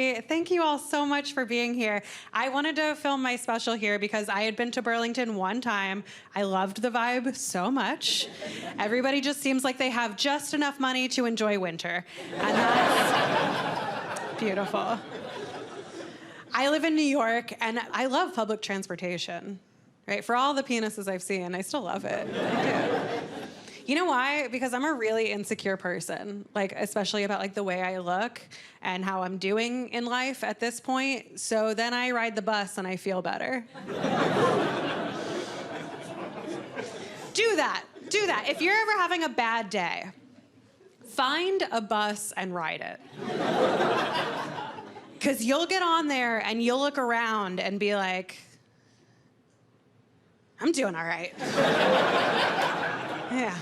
everybody. Thank you all so much for being here. I wanted to film my special here because I had been to Burlington one time. I loved the vibe so much. Everybody just seems like they have just enough money to enjoy winter. And that's beautiful. I live in New York, and I love public transportation. Right? For all the penises I've seen, I still love it. I do. You know why? Because I'm a really insecure person, like especially about like the way I look and how I'm doing in life at this point. So then I ride the bus and I feel better. Do that. If you're ever having a bad day, find a bus and ride it. Because you'll get on there and you'll look around and be like, I'm doing all right. Yeah.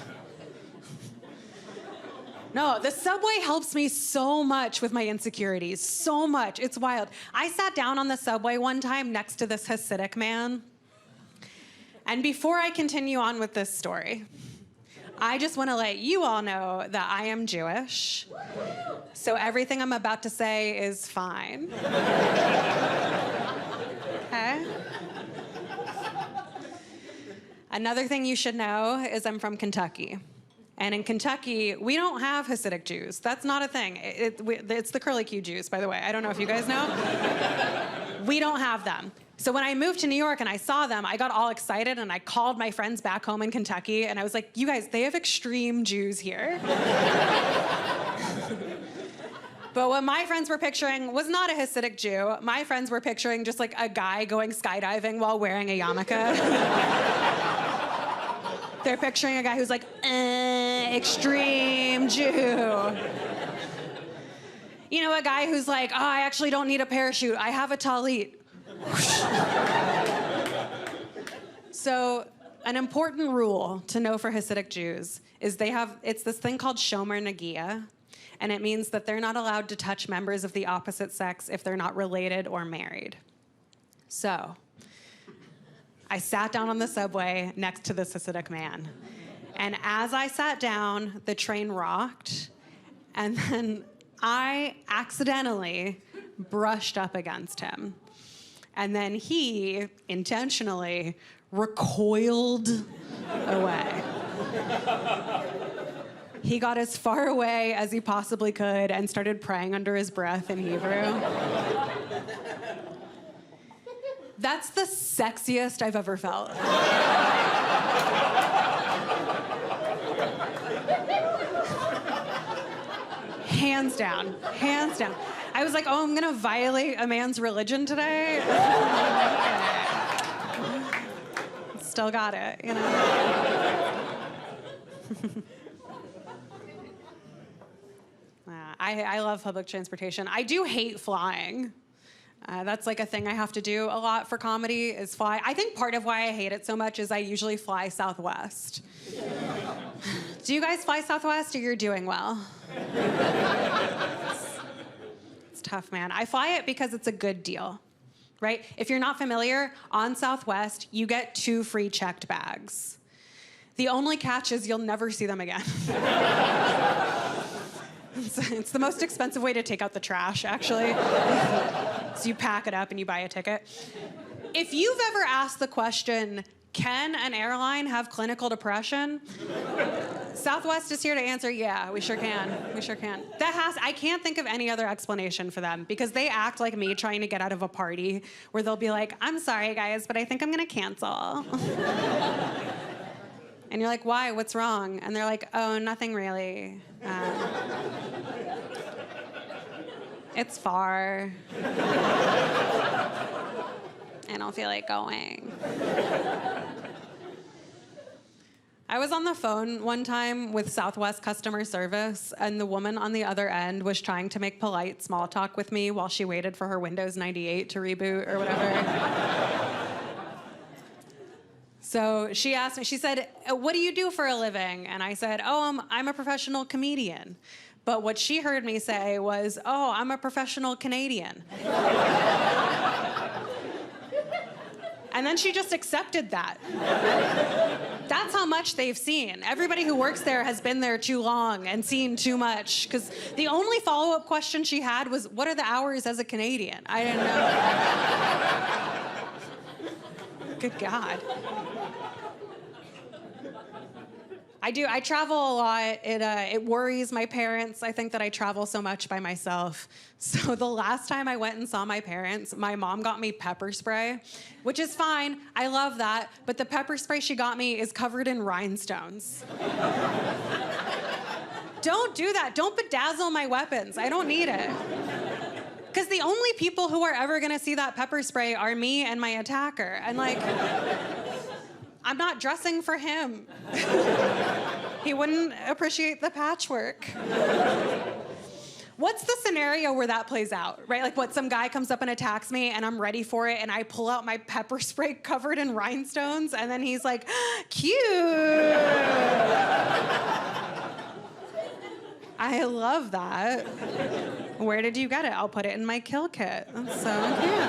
No, the subway helps me so much with my insecurities, so much. It's wild. I sat down on the subway one time next to this Hasidic man. And before I continue on with this story, I just want to let you all know that I am Jewish. So everything I'm about to say is fine. Okay? Another thing you should know is I'm from Kentucky. And in Kentucky, we don't have Hasidic Jews. That's not a thing. It's the curly Q Jews, by the way. I don't know if you guys know. We don't have them. So when I moved to New York and I saw them, I got all excited and I called my friends back home in Kentucky and I was like, you guys, they have extreme Jews here. But what my friends were picturing was not a Hasidic Jew. My friends were picturing just like a guy going skydiving while wearing a yarmulke. They're picturing a guy who's like, extreme Jew. You know, a guy who's like, oh, I actually don't need a parachute. I have a talit. So an important rule to know for Hasidic Jews is it's this thing called shomer nagia, and it means that they're not allowed to touch members of the opposite sex if they're not related or married. So I sat down on the subway next to this Hasidic man. And as I sat down, the train rocked, and then I accidentally brushed up against him. And then he intentionally recoiled away. He got as far away as he possibly could and started praying under his breath in Hebrew. That's the sexiest I've ever felt. Hands down, hands down. I was like, oh, I'm gonna violate a man's religion today? Still got it, you know? I love public transportation. I do hate flying. That's like a thing I have to do a lot for comedy is fly. I think part of why I hate it so much is I usually fly Southwest. Do you guys fly Southwest or you're doing well? It's tough, man. I fly it because it's a good deal, right? If you're not familiar, on Southwest, you get 2 free checked bags. The only catch is you'll never see them again. It's the most expensive way to take out the trash, actually. So you pack it up and you buy a ticket. If you've ever asked the question, can an airline have clinical depression? Southwest is here to answer, yeah, we sure can. We sure can. I can't think of any other explanation for them because they act like me trying to get out of a party where they'll be like, I'm sorry, guys, but I think I'm gonna cancel. And you're like, why? What's wrong? And they're like, oh, nothing really. It's far. I don't feel like going. I was on the phone one time with Southwest customer service, and the woman on the other end was trying to make polite small talk with me while she waited for her Windows 98 to reboot or whatever. So she asked me, she said, what do you do for a living? And I said, oh, I'm a professional comedian. But what she heard me say was, oh, I'm a professional Canadian. And then she just accepted that. That's how much they've seen. Everybody who works there has been there too long and seen too much. Because the only follow-up question she had was, what are the hours as a Canadian? I didn't know. Good God. I travel a lot. It worries my parents. I think that I travel so much by myself. So the last time I went and saw my parents, my mom got me pepper spray, which is fine. I love that. But the pepper spray she got me is covered in rhinestones. Don't do that. Don't bedazzle my weapons. I don't need it. Because the only people who are ever going to see that pepper spray are me and my attacker. And like, I'm not dressing for him. He wouldn't appreciate the patchwork. What's the scenario where that plays out, right? Like what, some guy comes up and attacks me and I'm ready for it and I pull out my pepper spray covered in rhinestones and then he's like, cute. I love that. Where did you get it? I'll put it in my kill kit. That's so cute.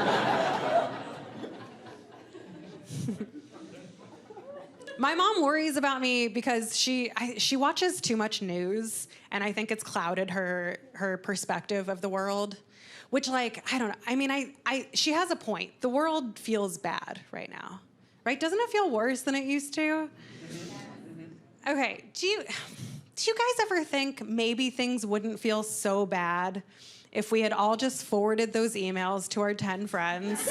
My mom worries about me because she watches too much news, and I think it's clouded her perspective of the world, which, like, I don't know. I mean, she has a point. The world feels bad right now, right? Doesn't it feel worse than it used to? Okay, do you guys ever think maybe things wouldn't feel so bad if we had all just forwarded those emails to our 10 friends?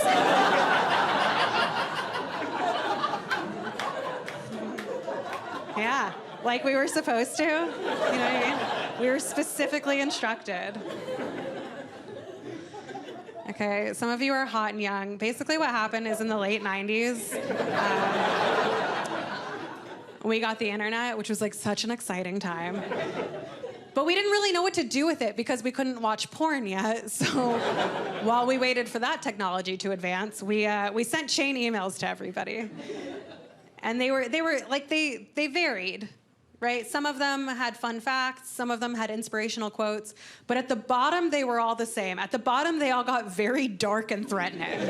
Yeah, like we were supposed to. You know what I mean? We were specifically instructed. Okay, some of you are hot and young. Basically what happened is in the late 90s, we got the internet, which was like such an exciting time. But we didn't really know what to do with it because we couldn't watch porn yet. So while we waited for that technology to advance, we sent chain emails to everybody. And they varied, right? Some of them had fun facts, some of them had inspirational quotes, but at the bottom, they were all the same. At the bottom, they all got very dark and threatening.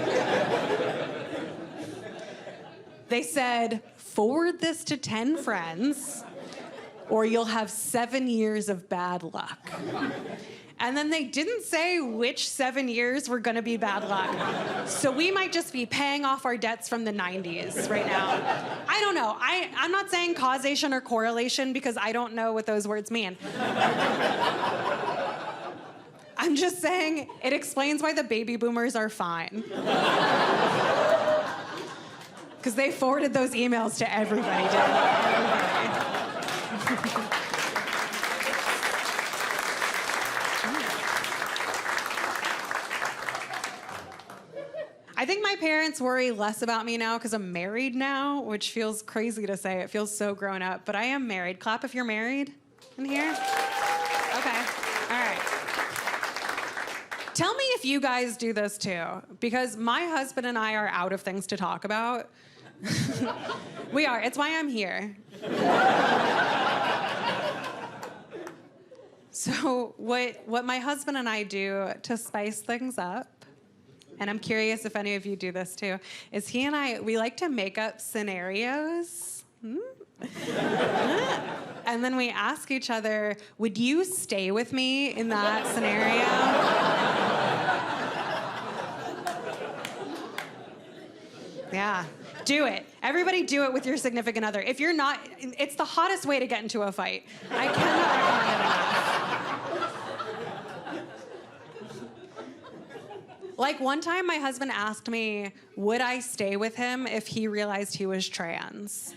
They said, forward this to 10 friends, or you'll have 7 years of bad luck. And then they didn't say which 7 years were gonna be bad luck. So we might just be paying off our debts from the 90s right now. I don't know. I'm not saying causation or correlation because I don't know what those words mean. I'm just saying it explains why the baby boomers are fine. Because they forwarded those emails to everybody, didn't they? I think my parents worry less about me now because I'm married now, which feels crazy to say. It feels so grown up, but I am married. Clap if you're married in here. Okay, all right. Tell me if you guys do this too, because my husband and I are out of things to talk about. We are, it's why I'm here. So what my husband and I do to spice things up, and I'm curious if any of you do this too, is he and I, we like to make up scenarios. And then we ask each other, would you stay with me in that scenario? Yeah, do it. Everybody do it with your significant other. If you're not, it's the hottest way to get into a fight. I cannot recommend it enough. Like one time my husband asked me, would I stay with him if he realized he was trans?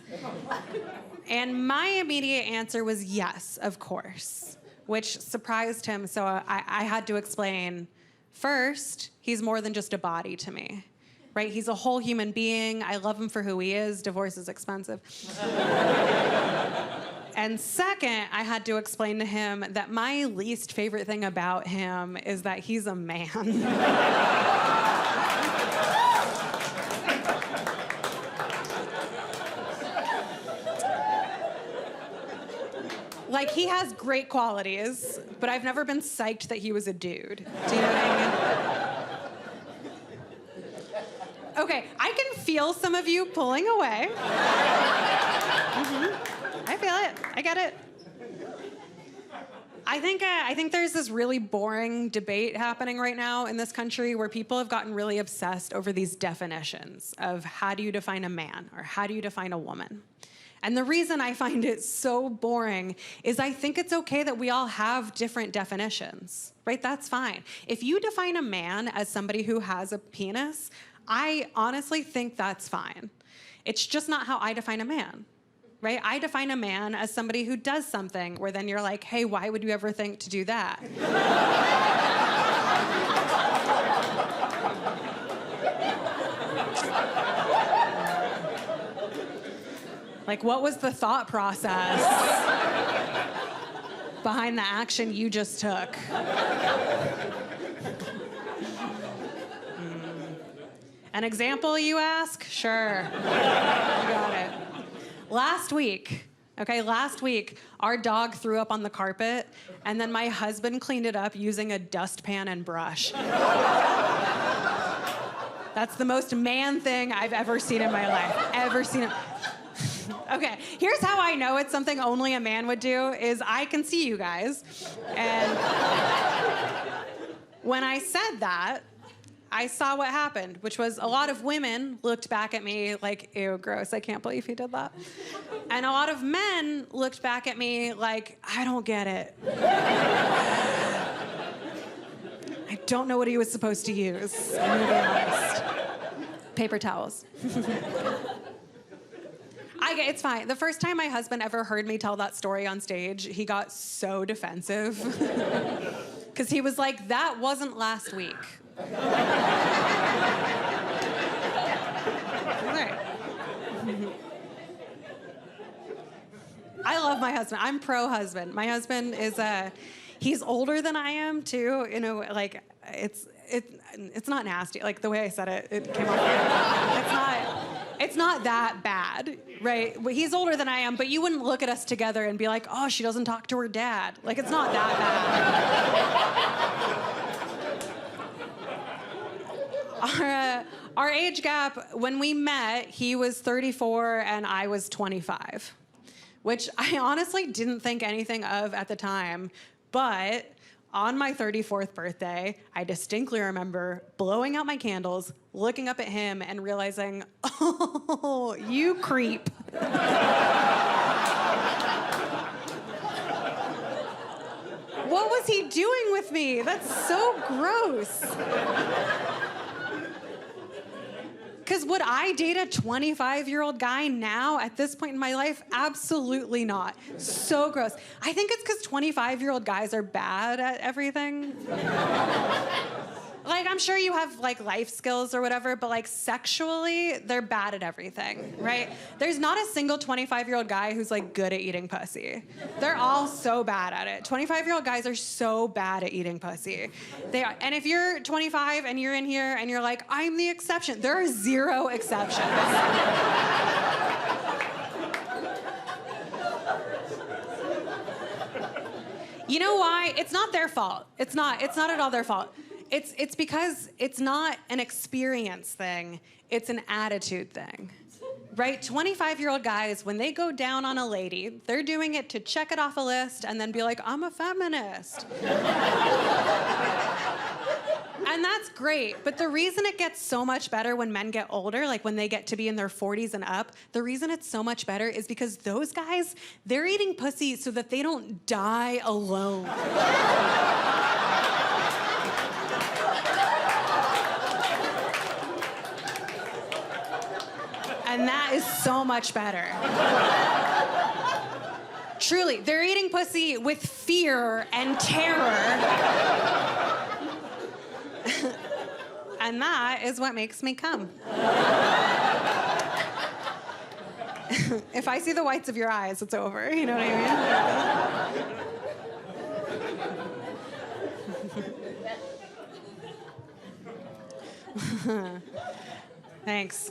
And my immediate answer was yes, of course, which surprised him. So I had to explain, first, he's more than just a body to me, right? He's a whole human being. I love him for who he is. Divorce is expensive. And second, I had to explain to him that my least favorite thing about him is that he's a man. Like, he has great qualities, but I've never been psyched that he was a dude. Do you know what I mean? Okay, I can feel some of you pulling away. I feel it. I get it. I think there's this really boring debate happening right now in this country where people have gotten really obsessed over these definitions of how do you define a man or how do you define a woman. And the reason I find it so boring is I think it's okay that we all have different definitions, right? That's fine. If you define a man as somebody who has a penis, I honestly think that's fine. It's just not how I define a man. Right? I define a man as somebody who does something where then you're like, hey, why would you ever think to do that? Like, what was the thought process behind the action you just took? An example, you ask? Sure. You got it. Last week, our dog threw up on the carpet, and then my husband cleaned it up using a dustpan and brush. That's the most man thing I've ever seen in my life. Ever seen it. Okay, here's how I know it's something only a man would do, is I can see you guys. And when I said that, I saw what happened, which was a lot of women looked back at me like, ew, gross, I can't believe he did that. And a lot of men looked back at me like, I don't get it. I don't know what he was supposed to use, I'm gonna be honest. Paper towels. It's fine. The first time my husband ever heard me tell that story on stage, he got so defensive. Because he was like, that wasn't last week. I love my husband. I'm pro-husband. My husband is he's older than I am too. You know, like it's not nasty. Like the way I said it, it came off. It's not that bad, right? He's older than I am, but you wouldn't look at us together and be like, oh, she doesn't talk to her dad. Like, it's not that bad. Our age gap, when we met, he was 34 and I was 25, which I honestly didn't think anything of at the time, but on my 34th birthday, I distinctly remember blowing out my candles, looking up at him, and realizing, oh, you creep. What was he doing with me? That's so gross. Because would I date a 25-year-old guy now at this point in my life? Absolutely not. So gross. I think it's because 25-year-old guys are bad at everything. Like, I'm sure you have, like, life skills or whatever, but, like, sexually, they're bad at everything, right? There's not a single 25-year-old guy who's, like, good at eating pussy. They're all so bad at it. 25-year-old guys are so bad at eating pussy. They are. And if you're 25 and you're in here and you're like, I'm the exception, there are zero exceptions. You know why? It's not their fault. It's not at all their fault. It's because it's not an experience thing, it's an attitude thing, right? 25-year-old guys, when they go down on a lady, they're doing it to check it off a list and then be like, I'm a feminist. And that's great, but the reason it gets so much better when men get older, like when they get to be in their 40s and up, the reason it's so much better is because those guys, they're eating pussy so that they don't die alone. And that is so much better. Truly, they're eating pussy with fear and terror. And that is what makes me come. If I see the whites of your eyes, it's over. You know what I mean? Thanks.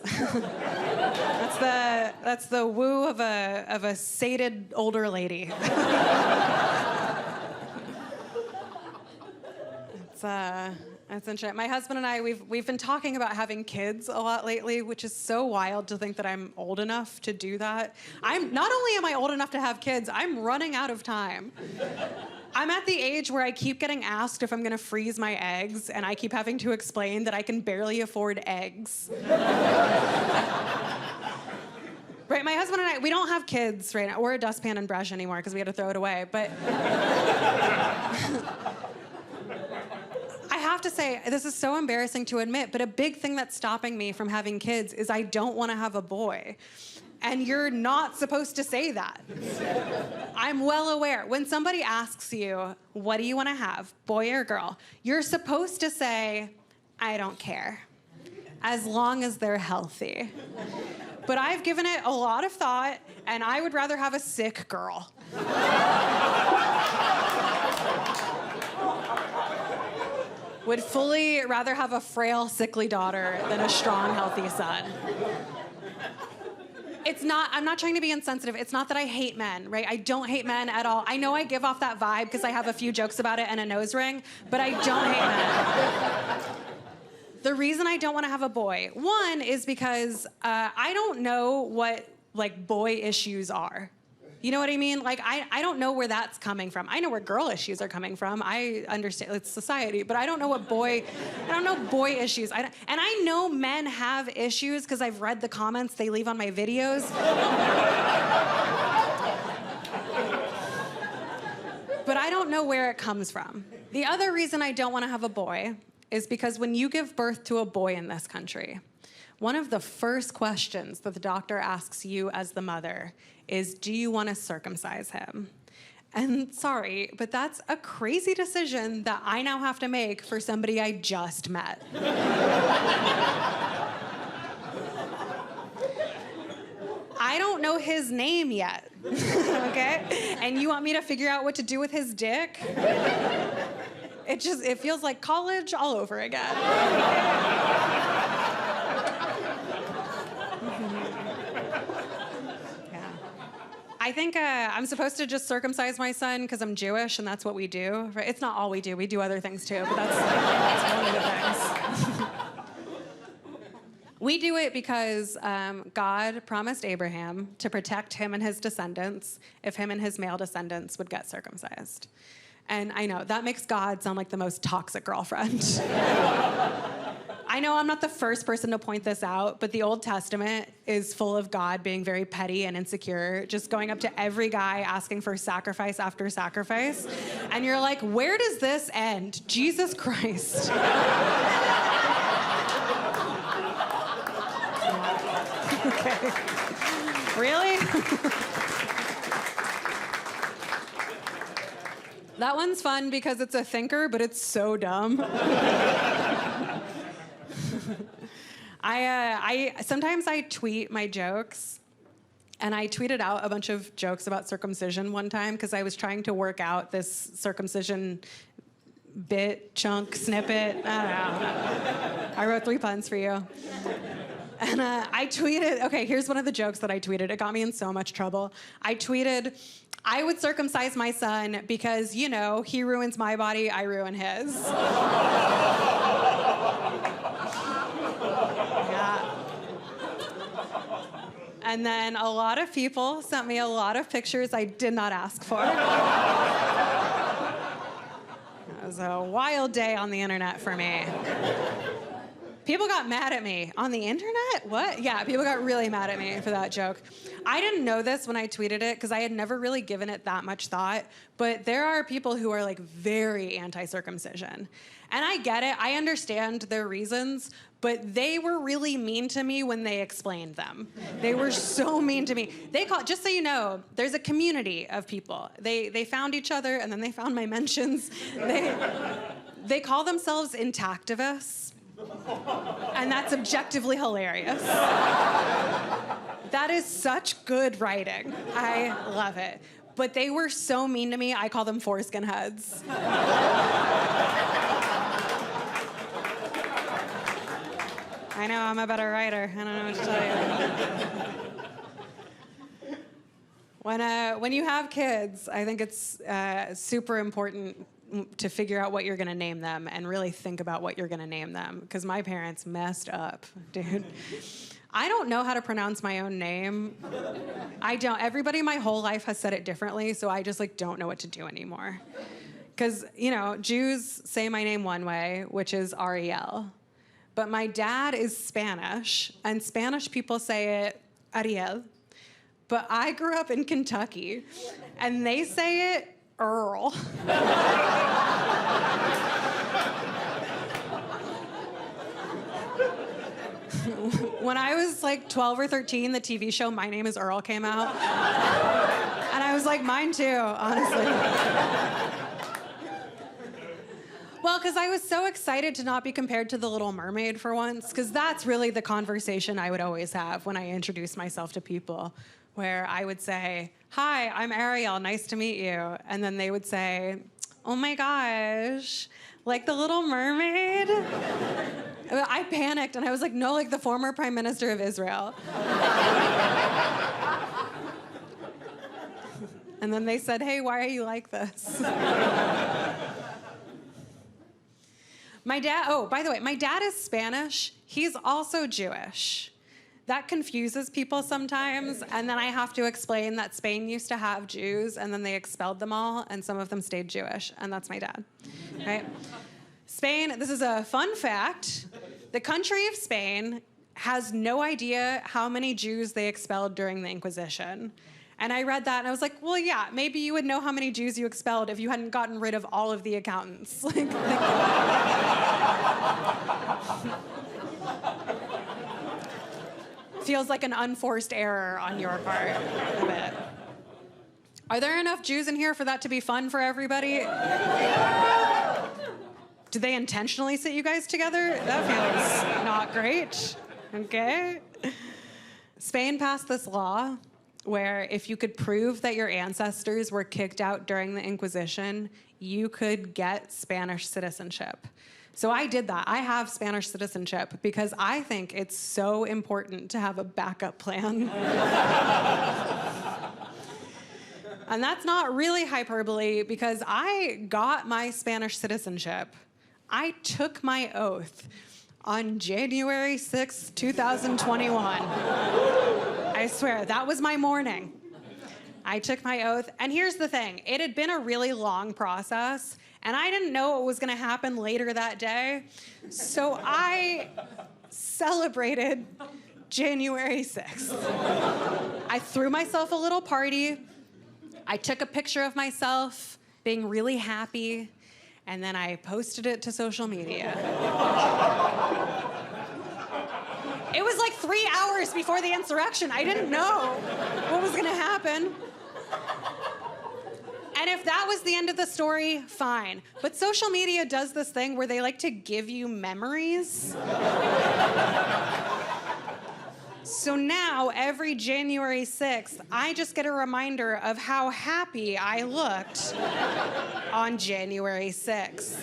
That's the woo of a sated older lady. That's interesting. My husband and I, we've been talking about having kids a lot lately, which is so wild to think that I'm old enough to do that. Not only am I old enough to have kids, I'm running out of time. I'm at the age where I keep getting asked if I'm gonna freeze my eggs, and I keep having to explain that I can barely afford eggs. Right, my husband and I, we don't have kids right now, or a dustpan and brush anymore because we had to throw it away, but I have to say, this is so embarrassing to admit, but a big thing that's stopping me from having kids is I don't want to have a boy. And you're not supposed to say that. I'm well aware. When somebody asks you, what do you want to have, boy or girl? You're supposed to say, I don't care, as long as they're healthy. But I've given it a lot of thought, and I would rather have a sick girl. Would fully rather have a frail, sickly daughter than a strong, healthy son. I'm not trying to be insensitive. It's not that I hate men, right? I don't hate men at all. I know I give off that vibe because I have a few jokes about it and a nose ring, but I don't hate men. The reason I don't want to have a boy, one, is because I don't know what, like, boy issues are. You know what I mean? Like, I don't know where that's coming from. I know where girl issues are coming from. I understand it's society, but I don't know boy issues. And I know men have issues because I've read the comments they leave on my videos. But I don't know where it comes from. The other reason I don't want to have a boy is because when you give birth to a boy in this country, one of the first questions that the doctor asks you as the mother is, do you want to circumcise him? And sorry, but that's a crazy decision that I now have to make for somebody I just met. I don't know his name yet, okay? And you want me to figure out what to do with his dick? It feels like college all over again. Yeah. I think I'm supposed to just circumcise my son because I'm Jewish and that's what we do. Right? It's not all we do. We do other things too, but that's one of the things. We do it because God promised Abraham to protect him and his descendants if him and his male descendants would get circumcised. And I know, that makes God sound like the most toxic girlfriend. I know I'm not the first person to point this out, but the Old Testament is full of God being very petty and insecure, just going up to every guy asking for sacrifice after sacrifice. And you're like, where does this end? Jesus Christ. Okay. Really? That one's fun because it's a thinker, but it's so dumb. Sometimes I tweet my jokes, and I tweeted out a bunch of jokes about circumcision one time because I was trying to work out this circumcision bit, chunk, snippet. I don't know. I wrote 3 puns for you. And I tweeted, okay, here's one of the jokes that I tweeted. It got me in so much trouble. I tweeted, I would circumcise my son because, you know, he ruins my body, I ruin his. Yeah. And then a lot of people sent me a lot of pictures I did not ask for. It was a wild day on the internet for me. People got mad at me. On the internet? What? Yeah, people got really mad at me for that joke. I didn't know this when I tweeted it because I had never really given it that much thought, but there are people who are like very anti-circumcision. And I get it. I understand their reasons, but they were really mean to me when they explained them. They were so mean to me. Just so you know, there's a community of people. They found each other and then they found my mentions. They call themselves intactivists. And that's objectively hilarious. That is such good writing. I love it. But they were so mean to me, I call them foreskin heads. I know, I'm a better writer. I don't know what to tell you. When you have kids, I think it's super important to figure out what you're going to name them and really think about what you're going to name them, because my parents messed up, dude. I don't know how to pronounce my own name. I don't. Everybody my whole life has said it differently, so I just like don't know what to do anymore. Because, you know, Jews say my name one way, which is Ariel. But my dad is Spanish, and Spanish people say it Ariel. But I grew up in Kentucky, and they say it Earl. When I was like 12 or 13, the TV show My Name is Earl came out. And I was like, mine too, honestly. Well, because I was so excited to not be compared to the Little Mermaid for once, because that's really the conversation I would always have when I introduced myself to people, where I would say, hi, I'm Ariel, nice to meet you. And then they would say, oh my gosh, like the Little Mermaid? I panicked and I was like, no, like the former Prime Minister of Israel. And then they said, hey, why are you like this? My dad, oh, by the way, my dad is Spanish. He's also Jewish. That confuses people sometimes, and then I have to explain that Spain used to have Jews, and then they expelled them all, and some of them stayed Jewish, and that's my dad, right? Spain, this is a fun fact. The country of Spain has no idea how many Jews they expelled during the Inquisition. And I read that and I was like, well, yeah, maybe you would know how many Jews you expelled if you hadn't gotten rid of all of the accountants. Feels like an unforced error on your part a bit. Are there enough Jews in here for that to be fun for everybody? Did they intentionally sit you guys together? That feels not great. Okay. Spain passed this law where if you could prove that your ancestors were kicked out during the Inquisition, you could get Spanish citizenship. So I did that. I have Spanish citizenship because I think it's so important to have a backup plan. And that's not really hyperbole because I got my Spanish citizenship. I took my oath on January 6, 2021. I swear, that was my morning. I took my oath, and here's the thing. It had been a really long process, and I didn't know what was gonna happen later that day, so I celebrated January 6th. I threw myself a little party. I took a picture of myself being really happy, and then I posted it to social media. It was like 3 hours before the insurrection. I didn't know what was gonna happen. And if that was the end of the story, fine. But social media does this thing where they like to give you memories. So now, every January 6th, I just get a reminder of how happy I looked on January 6th.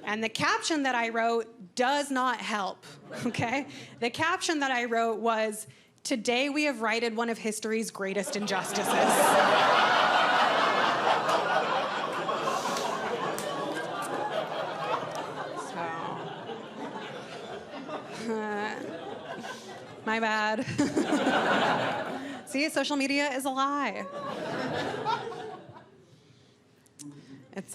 And the caption that I wrote does not help, okay? The caption that I wrote was, "Today we have righted one of history's greatest injustices." My bad. See, social media is a lie. It's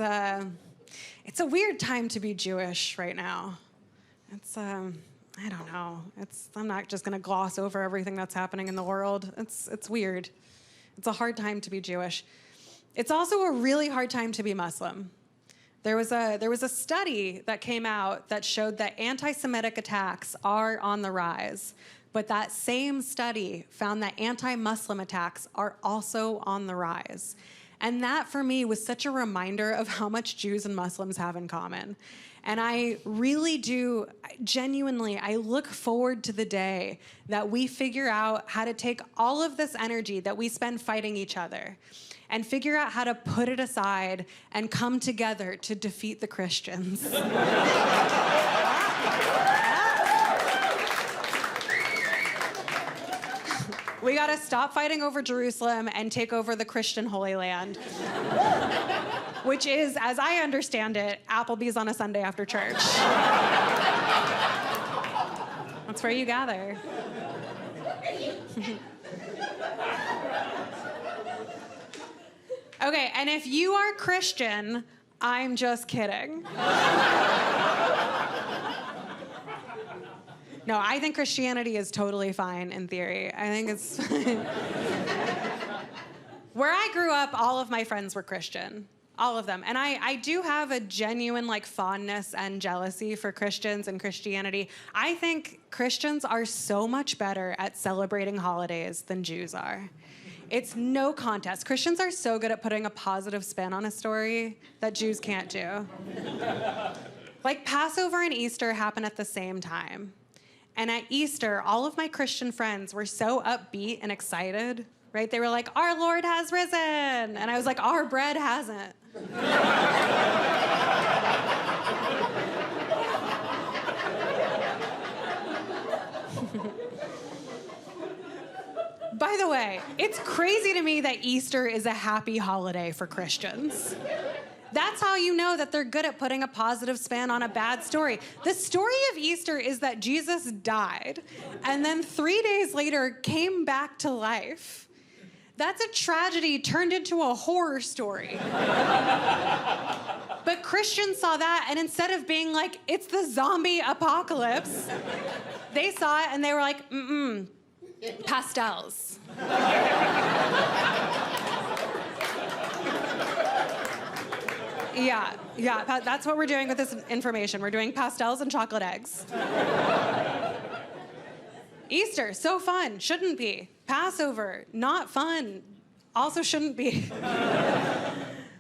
a weird time to be Jewish right now. It's, I don't know. I'm not just gonna gloss over everything that's happening in the world. It's weird. It's a hard time to be Jewish. It's also a really hard time to be Muslim. There was a study that came out that showed that anti-Semitic attacks are on the rise. But that same study found that anti-Muslim attacks are also on the rise. And that, for me, was such a reminder of how much Jews and Muslims have in common. And I really do, genuinely, I look forward to the day that we figure out how to take all of this energy that we spend fighting each other and figure out how to put it aside and come together to defeat the Christians. We gotta stop fighting over Jerusalem and take over the Christian Holy Land. which is, as I understand it, Applebee's on a Sunday after church. That's where you gather. Okay, and if you are Christian, I'm just kidding. No, I think Christianity is totally fine in theory. I think it's fine. Where I grew up, all of my friends were Christian. All of them. And I do have a genuine fondness and jealousy for Christians and Christianity. I think Christians are so much better at celebrating holidays than Jews are. It's no contest. Christians are so good at putting a positive spin on a story that Jews can't do. Passover and Easter happen at the same time. And at Easter, all of my Christian friends were so upbeat and excited, right? They were like, our Lord has risen. And I was like, our bread hasn't. By the way, it's crazy to me that Easter is a happy holiday for Christians. That's how you know that they're good at putting a positive spin on a bad story. The story of Easter is that Jesus died and then 3 days later came back to life. That's a tragedy turned into a horror story. But Christians saw that, and instead of being like, it's the zombie apocalypse, they saw it and they were like, pastels. Yeah, that's what we're doing with this information. We're doing pastels and chocolate eggs. Easter, so fun, shouldn't be. Passover, not fun, also shouldn't be.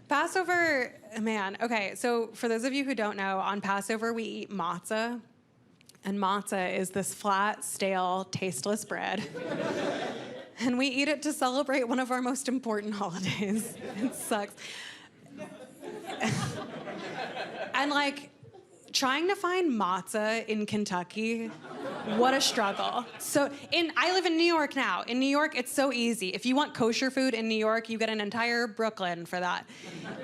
Passover, man, okay, so for those of you who don't know, on Passover we eat matzah, and matzah is this flat, stale, tasteless bread. And we eat it to celebrate one of our most important holidays. It sucks. And trying to find matzah in Kentucky, what a struggle. So I live in New York now. In New York, it's so easy. If you want kosher food in New York, you get an entire Brooklyn for that.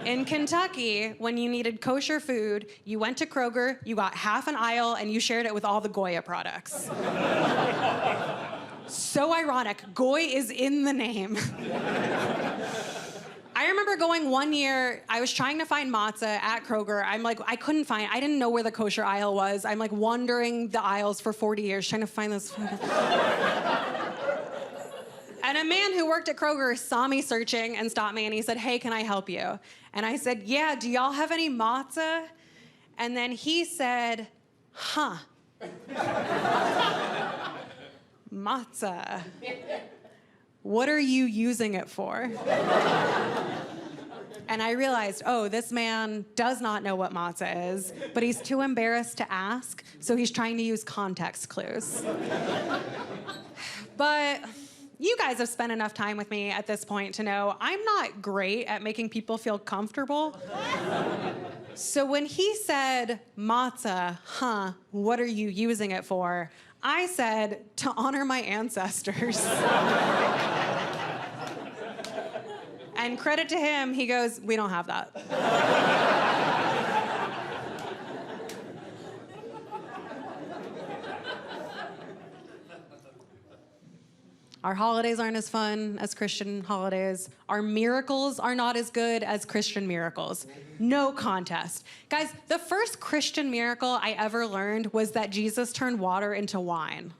In Kentucky, when you needed kosher food, you went to Kroger, you got half an aisle, and you shared it with all the Goya products. So ironic. Goy is in the name. I remember going one year, I was trying to find matzah at Kroger. I couldn't find it. I didn't know where the kosher aisle was. I'm wandering the aisles for 40 years trying to find this. And a man who worked at Kroger saw me searching and stopped me and he said, hey, can I help you? And I said, yeah, do y'all have any matzah? And then he said, huh. Matzah. What are you using it for? And I realized, oh, this man does not know what matzah is, but he's too embarrassed to ask, so he's trying to use context clues. But you guys have spent enough time with me at this point to know I'm not great at making people feel comfortable. So when he said, matzah, huh, what are you using it for? I said, to honor my ancestors. And credit to him, he goes, we don't have that. Our holidays aren't as fun as Christian holidays. Our miracles are not as good as Christian miracles. No contest. Guys, the first Christian miracle I ever learned was that Jesus turned water into wine.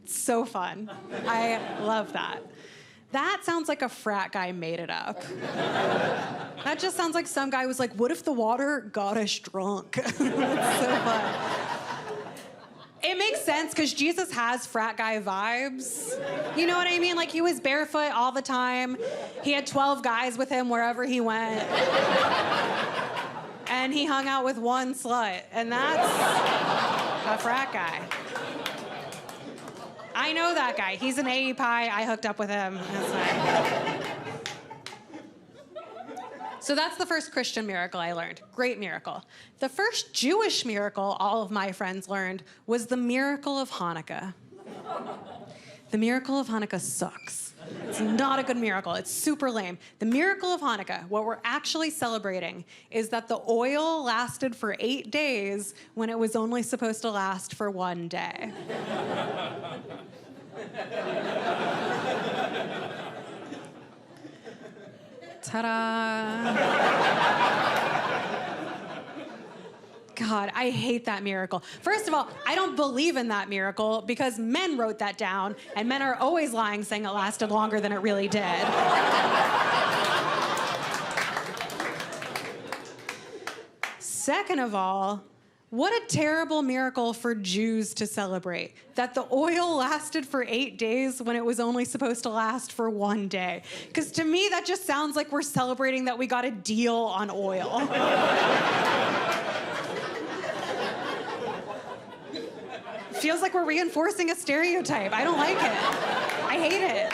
It's so fun. I love that. That sounds like a frat guy made it up. That just sounds like some guy was like, what if the water got us drunk? It's so fun. It makes sense because Jesus has frat guy vibes. You know what I mean? He was barefoot all the time. He had 12 guys with him wherever he went. And he hung out with one slut. And that's a frat guy. I know that guy. He's an AE pie. I hooked up with him. That's fine. So that's the first Christian miracle I learned. Great miracle. The first Jewish miracle all of my friends learned was the miracle of Hanukkah. The miracle of Hanukkah sucks. It's not a good miracle. It's super lame. The miracle of Hanukkah, what we're actually celebrating, is that the oil lasted for 8 days when it was only supposed to last for 1 day. Ta-da! God, I hate that miracle. First of all, I don't believe in that miracle because men wrote that down, and men are always lying saying it lasted longer than it really did. Second of all, what a terrible miracle for Jews to celebrate, that the oil lasted for 8 days when it was only supposed to last for 1 day. Because to me, that just sounds like we're celebrating that we got a deal on oil. Feels like we're reinforcing a stereotype. I don't like it. I hate it.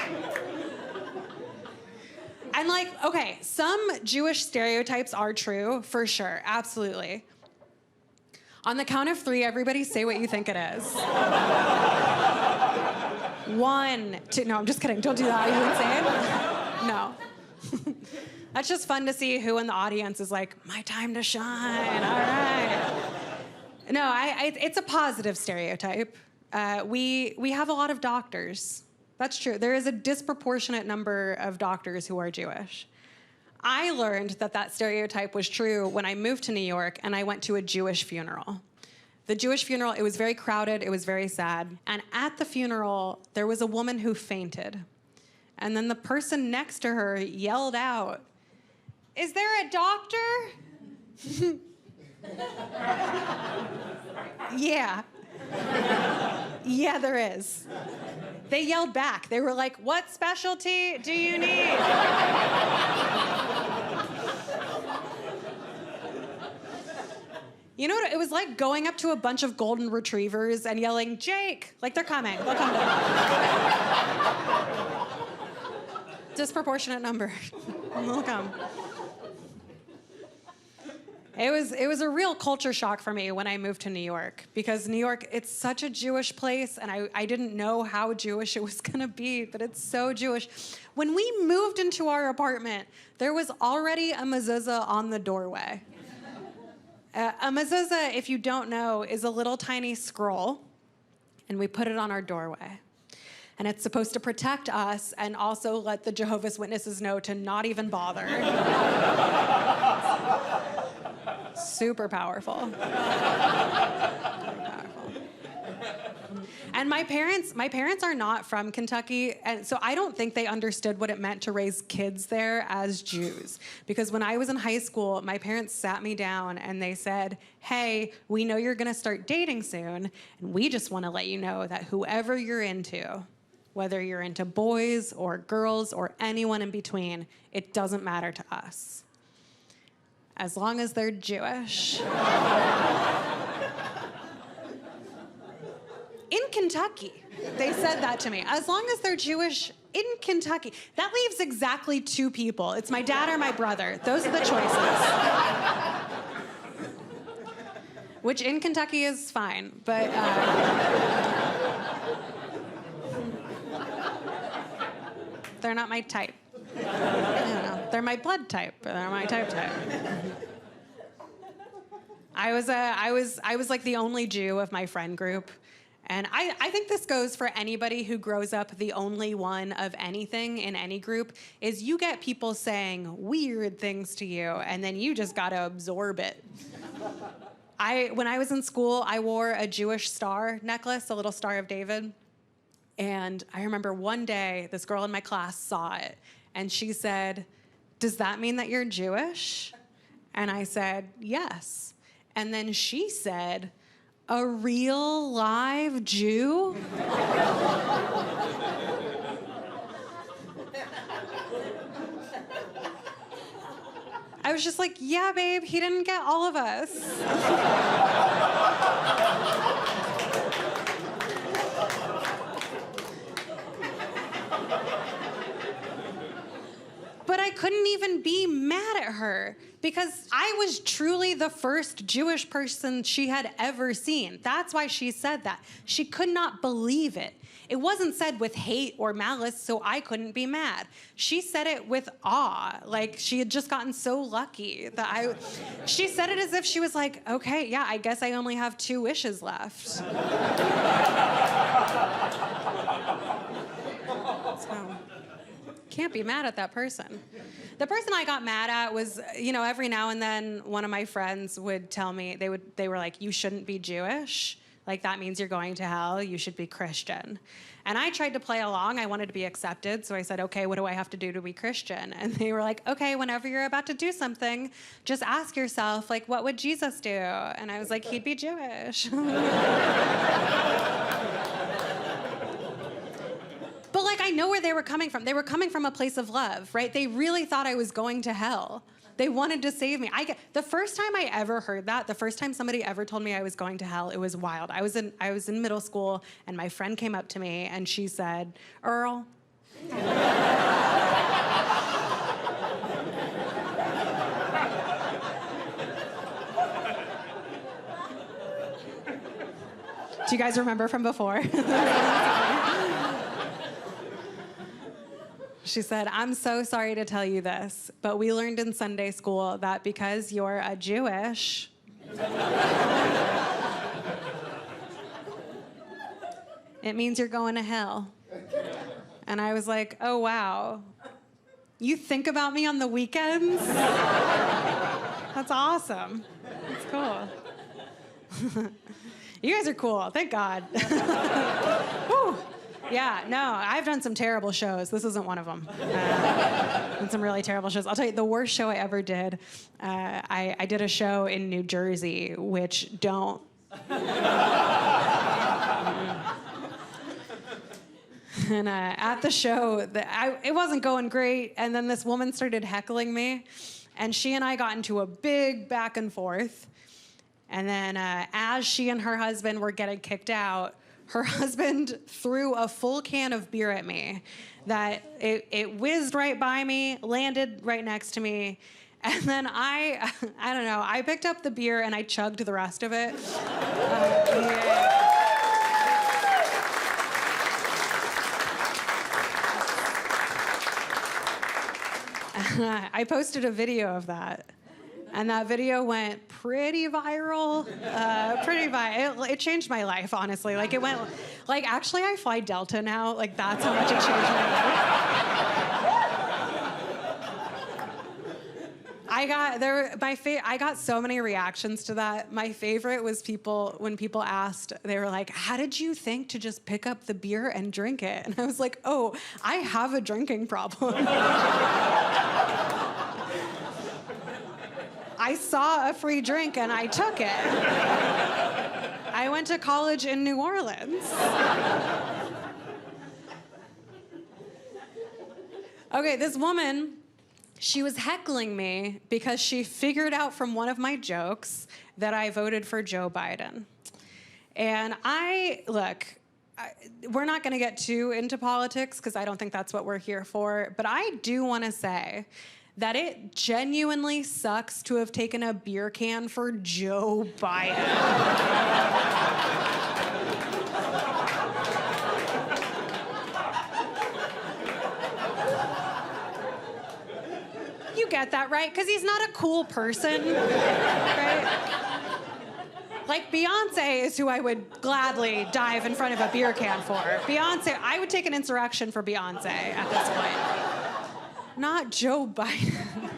And like, okay, some Jewish stereotypes are true, for sure, absolutely. On the count of 3, everybody say what you think it is. 1, 2, no, I'm just kidding, don't do that, are you insane? No. That's just fun to see who in the audience is like, my time to shine, all right. No, it's a positive stereotype. We have a lot of doctors. That's true. There is a disproportionate number of doctors who are Jewish. I learned that stereotype was true when I moved to New York and I went to a Jewish funeral. The Jewish funeral, it was very crowded, it was very sad. And at the funeral, there was a woman who fainted. And then the person next to her yelled out, "Is there a doctor?" Yeah. Yeah, there is. They yelled back. They were like, "What specialty do you need?" You know what? It was like going up to a bunch of golden retrievers and yelling, "Jake!" Like, they're coming. They'll come down. Disproportionate number. They'll come. It was a real culture shock for me when I moved to New York, because New York, it's such a Jewish place, and I didn't know how Jewish it was gonna be, but it's so Jewish. When we moved into our apartment, there was already a mezuzah on the doorway. A mezuzah, if you don't know, is a little tiny scroll, and we put it on our doorway. And it's supposed to protect us and also let the Jehovah's Witnesses know to not even bother. Super powerful. Super powerful. And my parents are not from Kentucky, and so I don't think they understood what it meant to raise kids there as Jews. Because when I was in high school, my parents sat me down and they said, "Hey, we know you're gonna start dating soon, and we just wanna let you know that whoever you're into, whether you're into boys or girls or anyone in between, it doesn't matter to us. As long as they're Jewish." In Kentucky, they said that to me. As long as they're Jewish in Kentucky. That leaves exactly 2 people. It's my dad or my brother. Those are the choices. Which in Kentucky is fine, but... they're not my type. I don't know. They're my blood type, but they're my type. I was like the only Jew of my friend group. And I think this goes for anybody who grows up the only one of anything in any group, is you get people saying weird things to you, and then you just gotta absorb it. When I was in school, I wore a Jewish star necklace, a little Star of David. And I remember one day, this girl in my class saw it, and she said, "Does that mean that you're Jewish?" And I said, "Yes." And then she said, "A real live Jew?" I was just like, "Yeah, babe, he didn't get all of us." But I couldn't even be mad at her, Because I was truly the first Jewish person she had ever seen. That's why she said that. She could not believe it. It wasn't said with hate or malice, so I couldn't be mad. She said it with awe, like she had just gotten so lucky that she said it as if she was like, okay, yeah, I guess I only have 2 wishes left. So, can't be mad at that person. The person I got mad at was, every now and then one of my friends would tell me, they were like, you shouldn't be Jewish. Like, that means you're going to hell. You should be Christian. And I tried to play along. I wanted to be accepted. So I said, okay, what do I have to do to be Christian? And they were like, okay, whenever you're about to do something, just ask yourself, like, what would Jesus do? And I was like, he'd be Jewish. But, like, I know where they were coming from. They were coming from a place of love, right? They really thought I was going to hell. They wanted to save me. The first time I ever heard that, the first time somebody ever told me I was going to hell, it was wild. I was in middle school, and my friend came up to me, and she said, Earl. Do you guys remember from before? She said, I'm so sorry to tell you this, but we learned in Sunday school that because you're a Jewish, it means you're going to hell. And I was like, oh, wow. You think about me on the weekends? That's awesome. That's cool. You guys are cool. Thank God. Whew. Yeah, no, I've done some terrible shows. This isn't one of them. Done some really terrible shows. I'll tell you, the worst show I ever did, I did a show in New Jersey, which don't... And at the show, it wasn't going great, and then this woman started heckling me, and she and I got into a big back and forth, and then as she and her husband were getting kicked out, her husband threw a full can of beer at me that it whizzed right by me, landed right next to me, and then I don't know, I picked up the beer and I chugged the rest of it. Yeah. I posted a video of that. And that video went pretty viral, It changed my life, honestly. Like, it went, like, actually, I fly Delta now. Like, that's how much it changed my life. I got so many reactions to that. My favorite was when people asked, they were like, how did you think to just pick up the beer and drink it? And I was like, oh, I have a drinking problem. I saw a free drink and I took it. I went to college in New Orleans. Okay, this woman, she was heckling me because she figured out from one of my jokes that I voted for Joe Biden. And we're not going to get too into politics because I don't think that's what we're here for, but I do want to say that it genuinely sucks to have taken a beer can for Joe Biden. You get that, right? Because he's not a cool person, right? Like, Beyonce is who I would gladly dive in front of a beer can for. Beyonce, I would take an insurrection for Beyonce at this point. Not Joe Biden.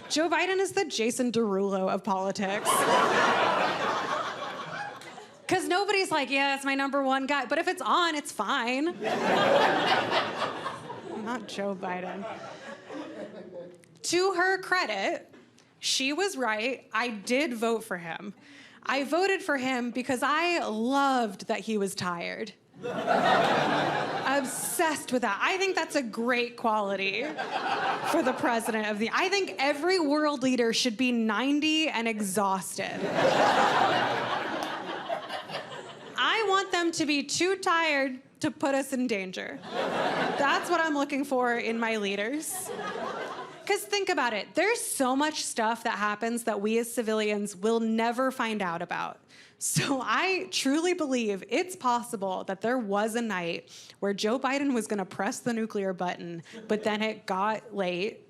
Joe Biden is the Jason Derulo of politics. Because nobody's like, yeah, it's my #1 guy. But if it's on, it's fine. Not Joe Biden. To her credit, she was right. I did vote for him. I voted for him because I loved that he was tired. Obsessed with that. I think that's a great quality for the president of I think every world leader should be 90 and exhausted. I want them to be too tired to put us in danger. That's what I'm looking for in my leaders. Because think about it. There's so much stuff that happens that we as civilians will never find out about. So I truly believe it's possible that there was a night where Joe Biden was going to press the nuclear button, but then it got late.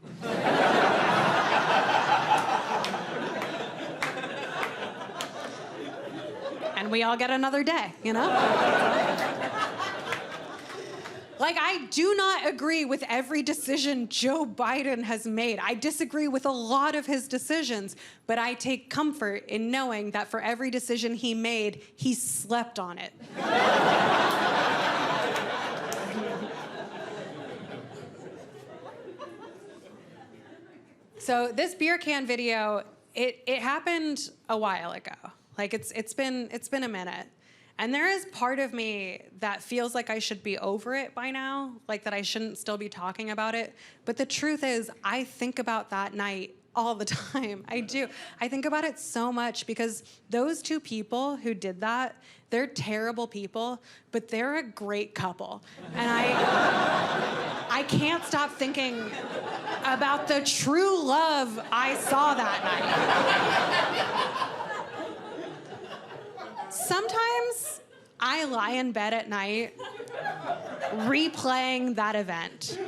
And we all get another day, you know? Like, I do not agree with every decision Joe Biden has made. I disagree with a lot of his decisions, but I take comfort in knowing that for every decision he made, he slept on it. So this beer can video, it happened a while ago. Like, it's been a minute. And there is part of me that feels like I should be over it by now, like that I shouldn't still be talking about it. But the truth is, I think about that night all the time. I do. I think about it so much because those two people who did that, they're terrible people, but they're a great couple. And I can't stop thinking about the true love I saw that night. Sometimes I lie in bed at night replaying that event.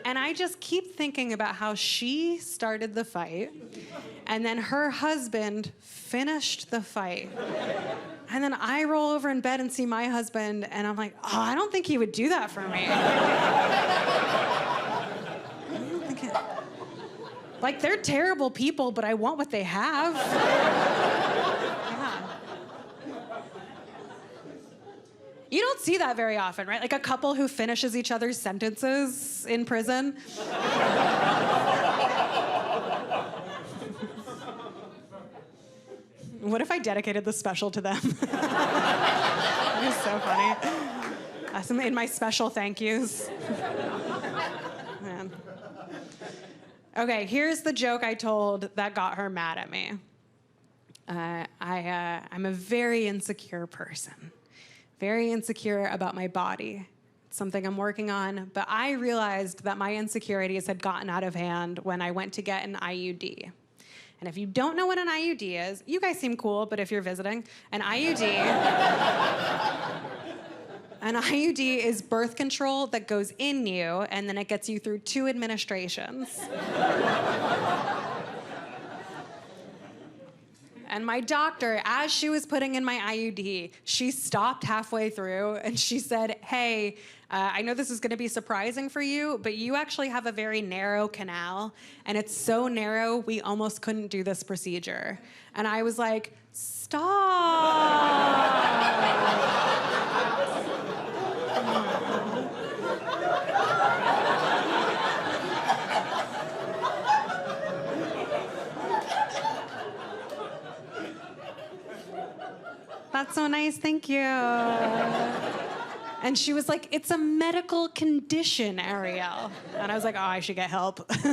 And I just keep thinking about how she started the fight and then her husband finished the fight. And then I roll over in bed and see my husband and I'm like, oh, I don't think he would do that for me. Like, they're terrible people, but I want what they have. You don't see that very often, right? Like a couple who finishes each other's sentences in prison. What if I dedicated the special to them? That is so funny. That's in my special thank yous. Man. Okay, here's the joke I told that got her mad at me. I'm a very insecure person. Very insecure about my body. It's something I'm working on, but I realized that my insecurities had gotten out of hand when I went to get an IUD. And if you don't know what an IUD is, you guys seem cool, but if you're visiting, an IUD is birth control that goes in you, and then it gets you through 2 administrations. And my doctor, as she was putting in my IUD, she stopped halfway through and she said, hey, I know this is gonna be surprising for you, but you actually have a very narrow canal, and it's so narrow, we almost couldn't do this procedure. And I was like, stop. That's so nice, thank you. And she was like, it's a medical condition, Ariel. And I was like, oh, I should get help. The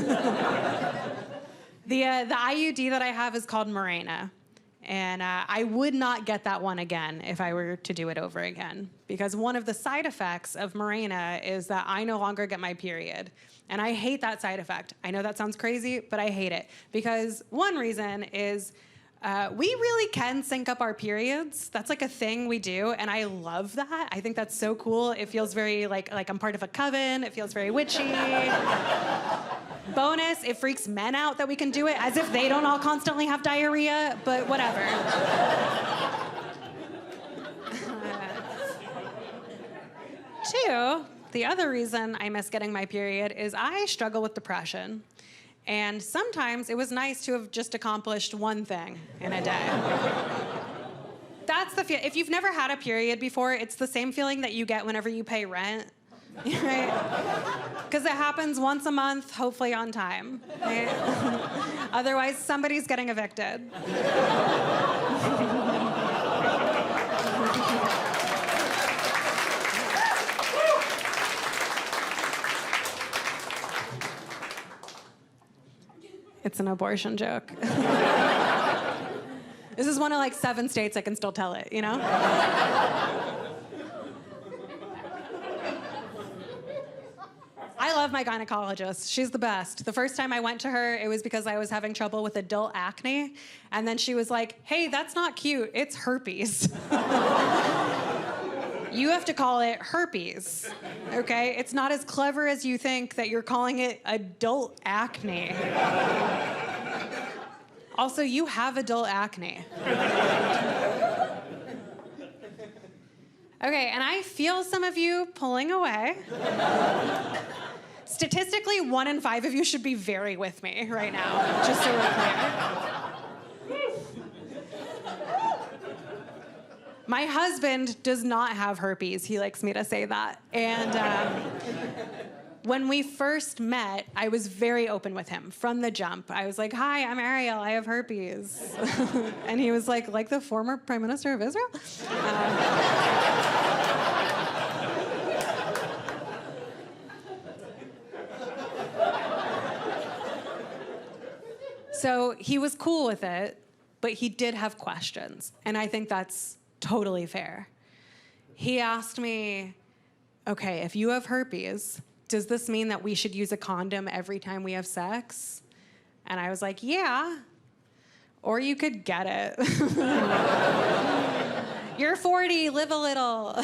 IUD that I have is called Mirena. And I would not get that one again if I were to do it over again. Because one of the side effects of Mirena is that I no longer get my period. And I hate that side effect. I know that sounds crazy, but I hate it. Because one reason is we really can sync up our periods. That's like a thing we do, and I love that. I think that's so cool. It feels very like I'm part of a coven. It feels very witchy. Bonus, it freaks men out that we can do it, as if they don't all constantly have diarrhea, but whatever. Two, the other reason I miss getting my period is I struggle with depression. And sometimes it was nice to have just accomplished one thing in a day. That's the feel. If you've never had a period before, it's the same feeling that you get whenever you pay rent, right? Because it happens once a month, hopefully on time. Right? Otherwise, somebody's getting evicted. It's an abortion joke. This is one of like 7 states I can still tell it, you know? I love love my gynecologist. She's the best. The first time I went to her, it was because I was having trouble with adult acne. And then she was like, hey, that's not cute. It's herpes. You have to call it herpes, okay? It's not as clever as you think that you're calling it adult acne. Also, you have adult acne. Okay, and I feel some of you pulling away. Statistically, 1 in 5 of you should be very with me right now, just so we're clear. My husband does not have herpes. He likes me to say that. And when we first met, I was very open with him from the jump. I was like, hi, I'm Ariel. I have herpes. And he was like the former Prime Minister of Israel? So he was cool with it, but he did have questions. And I think that's totally fair. He asked me, okay, if you have herpes, does this mean that we should use a condom every time we have sex? And I was like, yeah. Or you could get it. You're 40, live a little.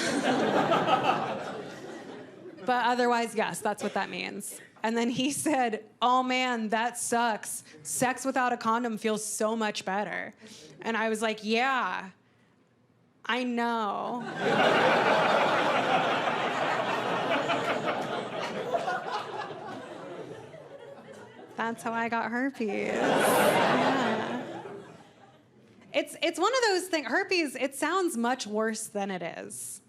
But otherwise, yes, that's what that means. And then he said, oh man, that sucks. Sex without a condom feels so much better. And I was like, yeah, I know. That's how I got herpes. Yeah. It's one of those things, herpes, it sounds much worse than it is,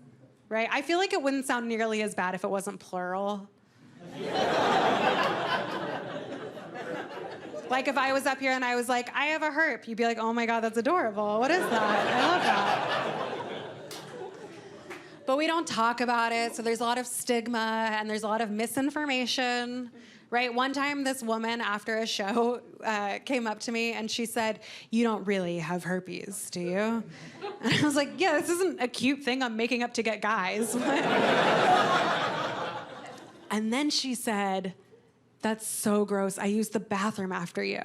right? I feel like it wouldn't sound nearly as bad if it wasn't plural. Like if I was up here and I was like, I have a herp, you'd be like, oh my God, that's adorable. What is that? I love that. But we don't talk about it, so there's a lot of stigma and there's a lot of misinformation, right? One time this woman after a show came up to me and she said, you don't really have herpes, do you? And I was like, yeah, this isn't a cute thing I'm making up to get guys. And then she said, that's so gross. I used the bathroom after you.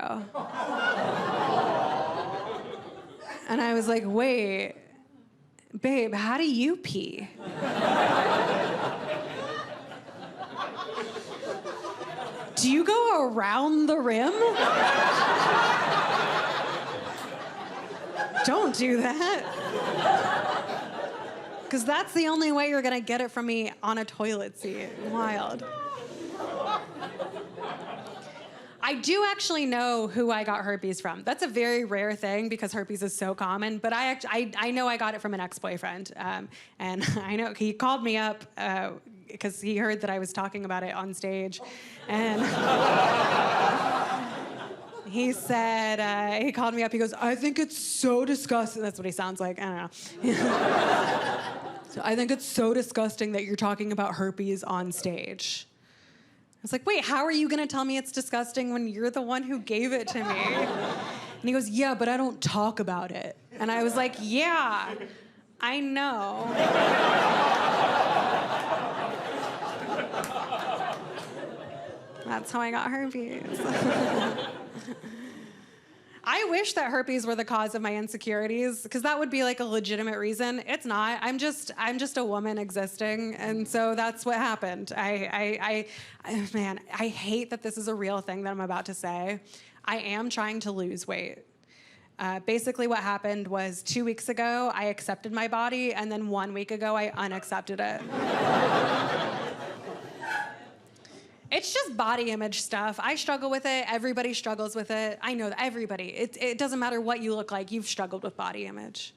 And I was like, wait, babe, how do you pee? Do you go around the rim? Don't do that. Because that's the only way you're gonna get it from me on a toilet seat. Wild. I do actually know who I got herpes from. That's a very rare thing because herpes is so common, but I know I got it from an ex-boyfriend. And I know he called me up because he heard that I was talking about it on stage. And he said, he called me up, he goes, I think it's so disgusting. That's what he sounds like, I don't know. So I think it's so disgusting that you're talking about herpes on stage. I was like, wait, how are you gonna tell me it's disgusting when you're the one who gave it to me? And he goes, yeah, but I don't talk about it. And I was like, yeah, I know. That's how I got herpes. I wish that herpes were the cause of my insecurities, because that would be like a legitimate reason. It's not. I'm just a woman existing, and so that's what happened. Man, I hate that this is a real thing that I'm about to say. I am trying to lose weight. Basically what happened was 2 weeks ago, I accepted my body, and then 1 week ago, I unaccepted it. It's just body image stuff. I struggle with it. Everybody struggles with it. I know that everybody. It doesn't matter what you look like. You've struggled with body image.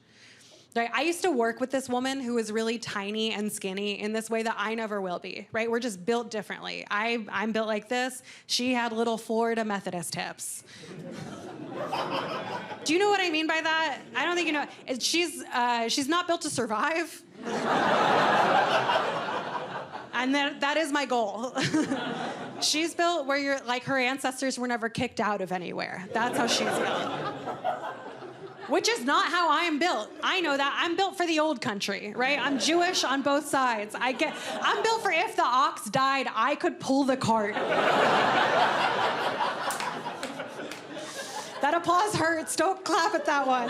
Right? I used to work with this woman who was really tiny and skinny in this way that I never will be. Right? We're just built differently. I'm built like this. She had little Florida Methodist hips. Do you know what I mean by that? I don't think you know. She's not built to survive. And that is my goal. She's built where you're like her ancestors were never kicked out of anywhere. That's how she's built. which is not how I am built. I know that. I'm built for the old country, right? I'm Jewish on both sides. I'm built for if the ox died, I could pull the cart. That applause hurts. Don't clap at that one.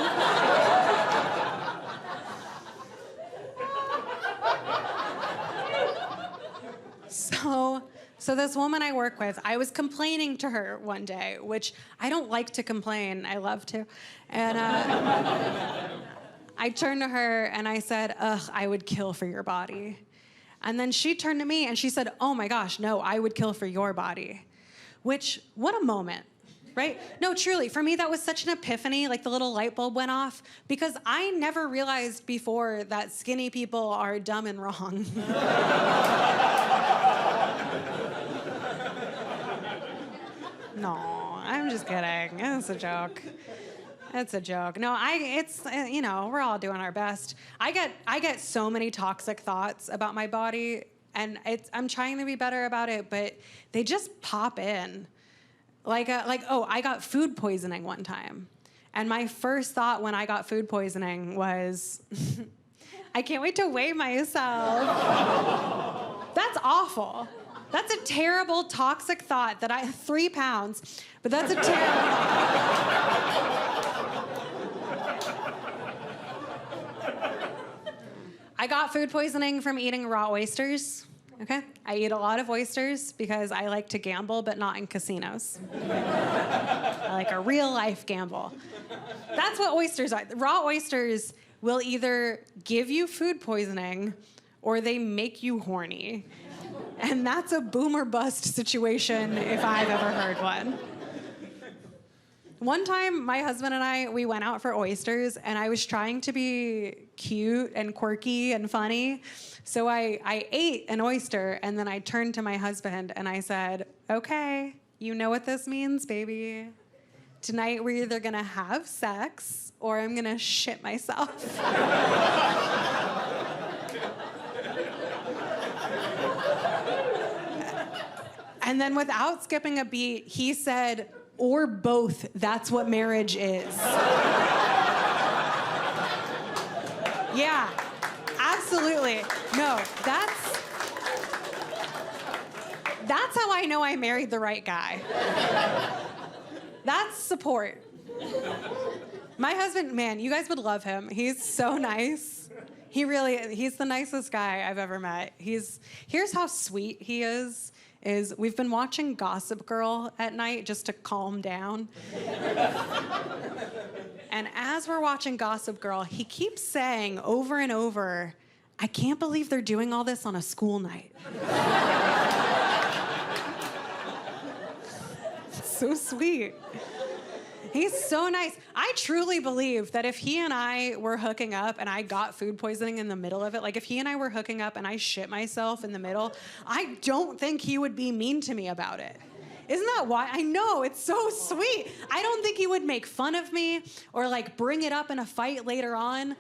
So this woman I work with, I was complaining to her one day, which I don't like to complain. I love to. And I turned to her and I said, ugh, I would kill for your body. And then she turned to me and she said, oh my gosh, no, I would kill for your body. Which, what a moment, right? No, truly, for me, that was such an epiphany, like the little light bulb went off, because I never realized before that skinny people are dumb and wrong. No, I'm just kidding. It's a joke. It's a joke. No, we're all doing our best. I get so many toxic thoughts about my body, and I'm trying to be better about it, but they just pop in. I got food poisoning one time. And my first thought when I got food poisoning was, I can't wait to weigh myself. That's awful. That's a terrible, toxic thought that 3 pounds, but that's a terrible. I got food poisoning from eating raw oysters, okay? I eat a lot of oysters because I like to gamble, but not in casinos. I like a real life gamble. That's what oysters are. Raw oysters will either give you food poisoning or they make you horny. And that's a boom or bust situation if I've ever heard one. One time, my husband and we went out for oysters, and I was trying to be cute and quirky and funny. So I ate an oyster, and then I turned to my husband, and I said, okay, you know what this means, baby. Tonight, we're either gonna have sex, or I'm gonna shit myself. And then without skipping a beat, he said, or both, that's what marriage is. Yeah, absolutely. No, that's how I know I married the right guy. That's support. My husband, man, you guys would love him. He's so nice. He's the nicest guy I've ever met. Here's how sweet he is we've been watching Gossip Girl at night just to calm down. And as we're watching Gossip Girl, he keeps saying over and over, I can't believe they're doing all this on a school night. So sweet. He's so nice. I truly believe that if he and I were hooking up and I got food poisoning in the middle of it, like if he and I were hooking up and I shit myself in the middle, I don't think he would be mean to me about it. Isn't that why? I know, it's so sweet. I don't think he would make fun of me or like bring it up in a fight later on.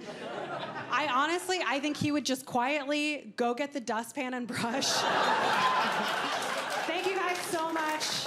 I think he would just quietly go get the dustpan and brush. Thank you guys so much.